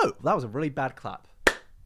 Hello! That was a really bad clap.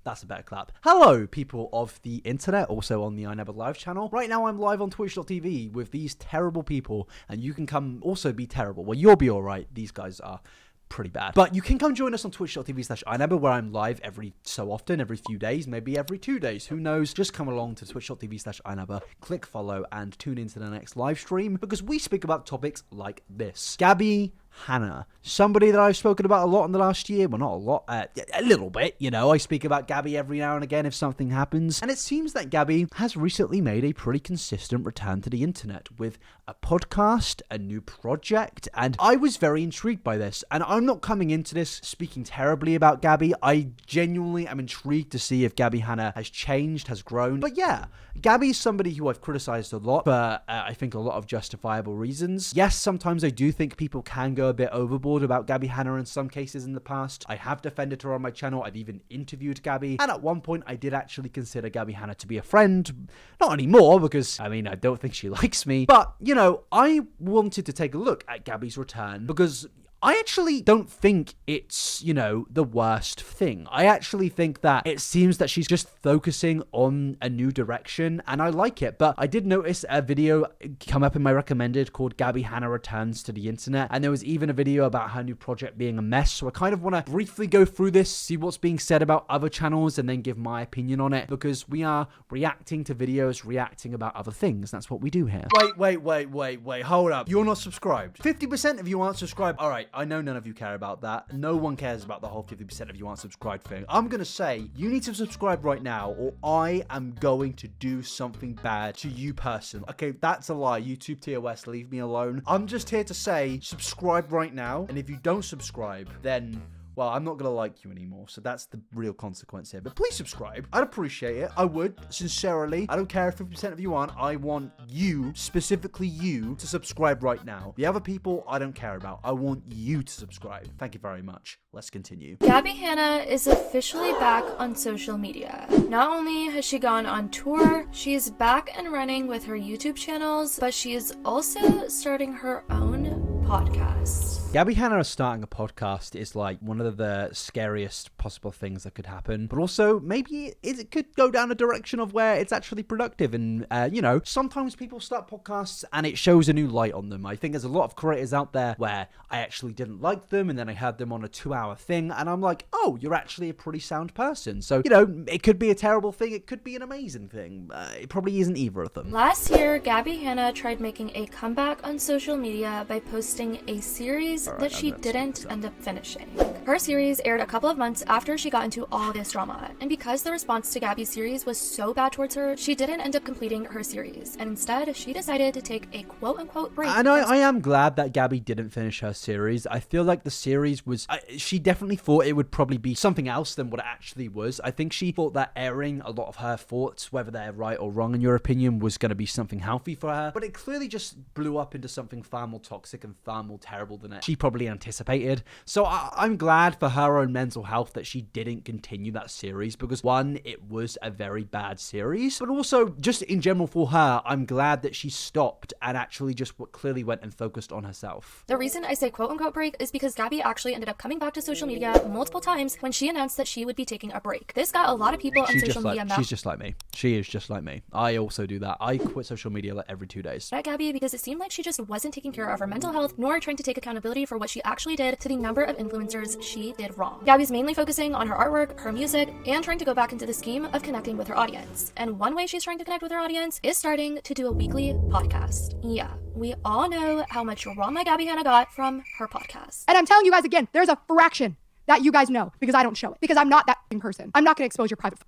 That's a better clap. Hello, people of the internet, also on the iNabber live channel. Right now, I'm live on twitch.tv with these terrible people, and you can come also be terrible. Well, you'll be alright. These guys are pretty bad. But you can come join us on twitch.tv/iNabber, where I'm live every so often, every few days, maybe every 2 days. Who knows? Just come along to twitch.tv/iNabber, click follow, and tune into the next live stream, because we speak about topics like this. Gabbie Hanna, somebody that I've spoken about a lot in the last year. Well, not a lot, a little bit, you know. I speak about Gabby every now and again if something happens. And it seems that Gabby has recently made a pretty consistent return to the internet with a podcast, a new project, and I was very intrigued by this. And I'm not coming into this speaking terribly about Gabby. I genuinely am intrigued to see if Gabbie Hanna has changed, has grown. But yeah, Gabby is somebody who I've criticized a lot for, I think, a lot of justifiable reasons. Yes, sometimes I do think people can go a bit overboard about Gabbie Hanna in some cases in the past. I have defended her on my channel. I've even interviewed Gabby. And at one point, I did actually consider Gabbie Hanna to be a friend. Not anymore, because, I mean, I don't think she likes me. But, you know, I wanted to take a look at Gabby's return because I actually don't think it's, you know, the worst thing. I actually think that it seems that she's just focusing on a new direction, and I like it. But I did notice a video come up in my recommended called Gabbie Hanna Returns to the Internet, and there was even a video about her new project being a mess. So I kind of want to briefly go through this, see what's being said about other channels, and then give my opinion on it, because we are reacting to videos, reacting about other things. That's what we do here. Wait, hold up. You're not subscribed. 50% of you aren't subscribed. All right. I know none of you care about that. No one cares about the whole 50% of you aren't subscribed thing. I'm going to say you need to subscribe right now, or I am going to do something bad to you personally. Okay, that's a lie. YouTube TOS, leave me alone. I'm just here to say subscribe right now. And if you don't subscribe, then, well, I'm not going to like you anymore. So that's the real consequence here. But please subscribe. I'd appreciate it. I would, sincerely. I don't care if 50% of you aren't. I want you, specifically you, to subscribe right now. The other people, I don't care about. I want you to subscribe. Thank you very much. Let's continue. Gabbie Hanna is officially back on social media. Not only has she gone on tour, she is back and running with her YouTube channels, but she is also starting her own podcast. Gabbie Hanna starting a podcast is like one of the scariest possible things that could happen, but also maybe it could go down a direction of where it's actually productive. And you know, sometimes people start podcasts and it shows a new light on them. I think there's a lot of creators out there where I actually didn't like them, and then I had them on a 2-hour thing and I'm like, oh, you're actually a pretty sound person. So, you know, it could be a terrible thing, it could be an amazing thing. It probably isn't either of them. Last year, Gabbie Hanna tried making a comeback on social media by posting a series that she didn't end up finishing. Her series aired a couple of months after she got into all this drama, and because the response to Gabbie's series was so bad towards her, she didn't end up completing her series, and instead she decided to take a quote-unquote break. And I am glad that Gabby didn't finish her series. I feel like the series was, she definitely thought it would probably be something else than what it actually was. I think she thought that airing a lot of her thoughts, whether they're right or wrong in your opinion, was going to be something healthy for her, but it clearly just blew up into something far more toxic and far more terrible than she probably anticipated. So I'm glad for her own mental health that she didn't continue that series, because one, it was a very bad series, but also just in general for her, I'm glad that she stopped and actually just clearly went and focused on herself. The reason I say quote-unquote break is because Gabby actually ended up coming back to social media multiple times when she announced that she would be taking a break. This got a lot of people on social media mad. She's just like me. She is just like me. I also do that. I quit social media like every 2 days. At Gabby, because it seemed like she just wasn't taking care of her mental health, nor trying to take accountability for what she actually did to the number of influencers she did wrong. Gabby's mainly focusing on her artwork, her music, and trying to go back into the scheme of connecting with her audience. And one way she's trying to connect with her audience is starting to do a weekly podcast. Yeah, we all know how much drama Gabbie Hanna got from her podcast. And I'm telling you guys again, there's a fraction that you guys know because I don't show it. Because I'm not that person. I'm not going to expose your private.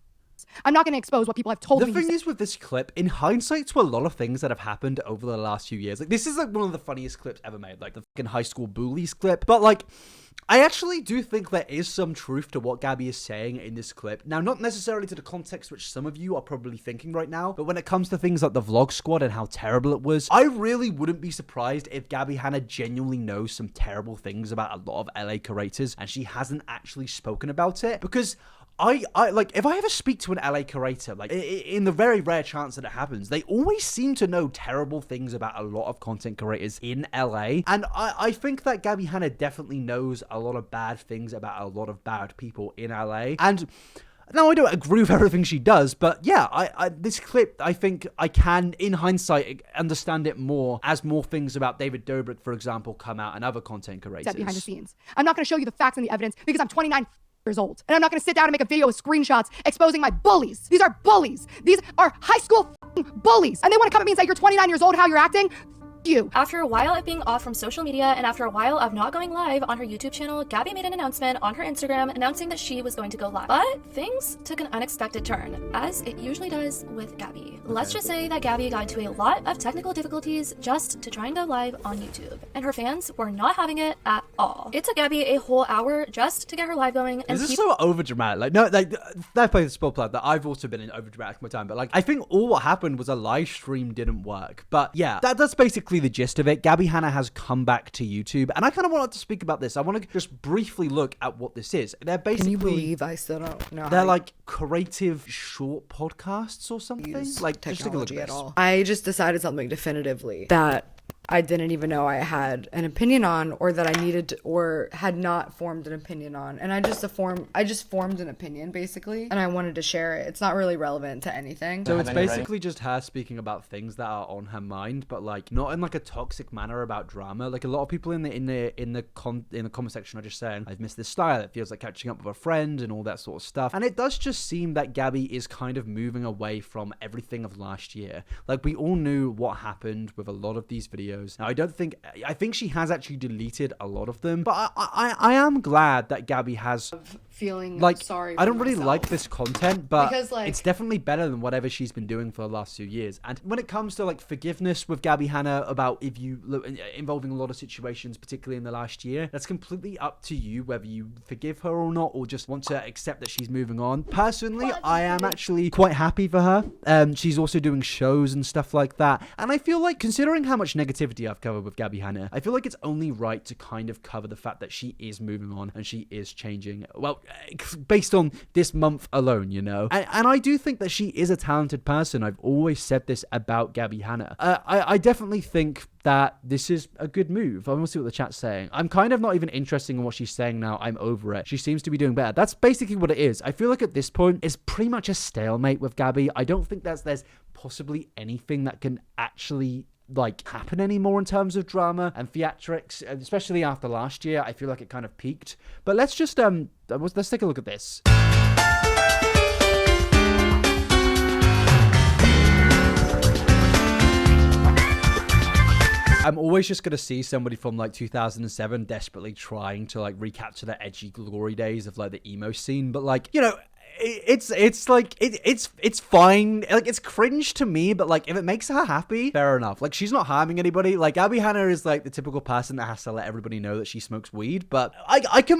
I'm not going to expose what people have told me. The thing is with this clip, in hindsight to a lot of things that have happened over the last few years, like this is like one of the funniest clips ever made, like the fucking high school bullies clip. But like, I actually do think there is some truth to what Gabby is saying in this clip. Now, not necessarily to the context which some of you are probably thinking right now, but when it comes to things like the vlog squad and how terrible it was, I really wouldn't be surprised if Gabbie Hanna genuinely knows some terrible things about a lot of LA creators and she hasn't actually spoken about it, because I like, if I ever speak to an LA curator, like in the very rare chance that it happens, they always seem to know terrible things about a lot of content creators in LA. And I think that Gabbie Hanna definitely knows a lot of bad things about a lot of bad people in LA. And now, I don't agree with everything she does, but yeah, this clip, I think I can, in hindsight, understand it more as more things about David Dobrik, for example, come out and other content creators. Behind the scenes. I'm not going to show you the facts and the evidence because I'm 29 years old. And I'm not going to sit down and make a video with screenshots exposing my bullies. These are bullies. These are high school bullies. And they want to come at me and say, you're 29 years old, how you're acting? You. After a while of being off from social media and after a while of not going live on her YouTube channel, Gabby made an announcement on her Instagram announcing that she was going to go live. But things took an unexpected turn, as it usually does with Gabby. Let's just say that Gabby got into a lot of technical difficulties just to try and go live on YouTube, and her fans were not having it at all. It took Gabby a whole hour just to get her live going. And this is so overdramatic. Like, no, like, that plays the spoil plug that I've also been in overdramatic my time, but like, I think all what happened was a live stream didn't work. But yeah, that's basically the gist of it. Gabbie Hanna has come back to YouTube, and I kind of wanted to speak about this. I want to just briefly look at what this is. They're basically... Can you believe I still don't know? They're like creative short podcasts or something. Like, just take a look at at this. all. I just decided something definitively that I didn't even know I had an opinion on, or that I needed to, or had not formed an opinion on. And I just formed an opinion basically, and I wanted to share it. It's not really relevant to anything. So it's basically just her speaking about things that are on her mind, but like not in like a toxic manner about drama. Like a lot of people in the comment section are just saying, I've missed this style. It feels like catching up with a friend and all that sort of stuff. And it does just seem that Gabby is kind of moving away from everything of last year. Like, we all knew what happened with a lot of these videos. Now, I think she has actually deleted a lot of them, but I am glad that Gabby has feeling like, sorry. I don't really like this content, but because, like, it's definitely better than whatever she's been doing for the last 2 years. And when it comes to like forgiveness with Gabbie Hanna about if you involving a lot of situations, particularly in the last year, that's completely up to you whether you forgive her or not, or just want to accept that she's moving on. Personally, I am actually quite happy for her. She's also doing shows and stuff like that, and I feel like, considering how much negativity I've covered with Gabbie Hanna, I feel like it's only right to kind of cover the fact that she is moving on and she is changing. Well, based on this month alone, you know. And I do think that she is a talented person. I've always said this about Gabbie Hanna. I definitely think that this is a good move. I want to see what the chat's saying. I'm kind of not even interested in what she's saying now. I'm over it. She seems to be doing better. That's basically what it is. I feel like at this point, it's pretty much a stalemate with Gabby. I don't think there's possibly anything that can actually like happen anymore in terms of drama and theatrics, especially after last year. I feel like it kind of peaked. But let's just let's take a look at this. I'm always just gonna see somebody from like 2007 desperately trying to like recapture the edgy glory days of like the emo scene, but like, you know, it's like it's fine. Like, it's cringe to me, but like if it makes her happy, fair enough. Like, she's not harming anybody. Like, Gabbie Hanna is like the typical person that has to let everybody know that she smokes weed, but I can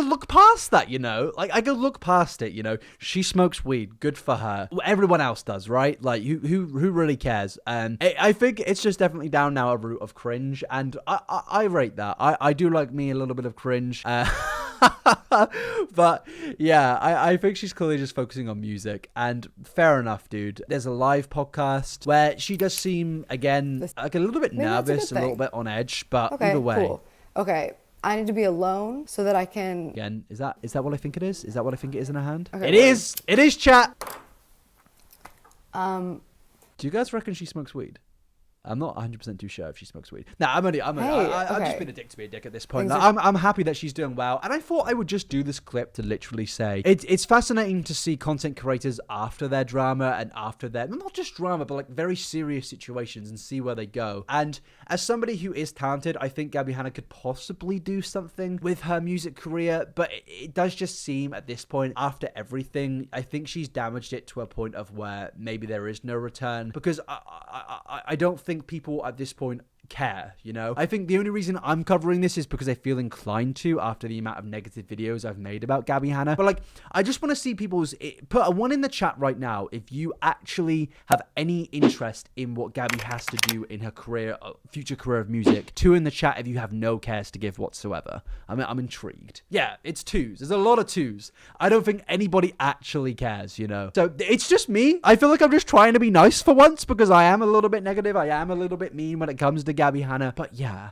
look past that, you know. Like, I can look past it, you know. She smokes weed, good for her. Everyone else does, right? Like, who really cares? And I think it's just definitely down now a route of cringe, and I rate that. I do like me a little bit of cringe. But yeah, I think she's clearly just focusing on music, and fair enough, dude. There's a live podcast where she does seem, again, like a little bit nervous, a little bit on edge, but either way. Cool. Okay, I need to be alone so that I can... Again, is that what I think it is? Is that what I think it is in her hand? Okay, it is, chat! Do you guys reckon she smokes weed? I'm not 100% too sure if she smokes weed. Nah, I'm just been a dick to be a dick at this point. I'm happy that she's doing well, and I thought I would just do this clip to literally say it's fascinating to see content creators after their drama and after their, not just drama, but like very serious situations, and see where they go. And as somebody who is talented, I think Gabbie Hanna could possibly do something with her music career, but it does just seem at this point, after everything, I think she's damaged it to a point of where maybe there is no return, because I don't think people at this point care, you know? I think the only reason I'm covering this is because I feel inclined to after the amount of negative videos I've made about Gabbie Hanna. But like, I just want to see people's... Put a 1 in the chat right now if you actually have any interest in what Gabbie has to do in her career, future career of music. 2 in the chat if you have no cares to give whatsoever. I mean, I'm intrigued. Yeah, it's 2s. There's a lot of 2s. I don't think anybody actually cares, you know? So it's just me. I feel like I'm just trying to be nice for once because I am a little bit negative. I am a little bit mean when it comes to Gabbie Hanna. But yeah,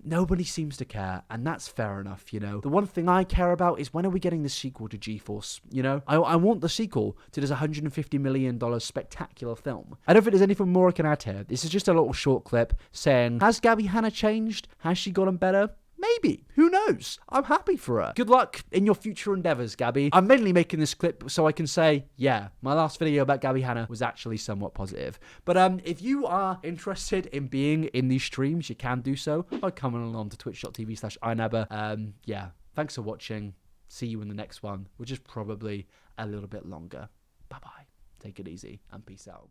nobody seems to care, and that's fair enough, you know? The one thing I care about is when are we getting the sequel to G-Force, you know? I want the sequel to this $150 million spectacular film. I don't think there's anything more I can add here. This is just a little short clip saying, has Gabbie Hanna changed? Has she gotten better? Maybe. Who knows? I'm happy for her. Good luck in your future endeavors, Gabby. I'm mainly making this clip so I can say, yeah, my last video about Gabbie Hanna was actually somewhat positive. But if you are interested in being in these streams, you can do so by coming along to twitch.tv/iNabber. Yeah, thanks for watching. See you in the next one, which is probably a little bit longer. Bye-bye. Take it easy and peace out.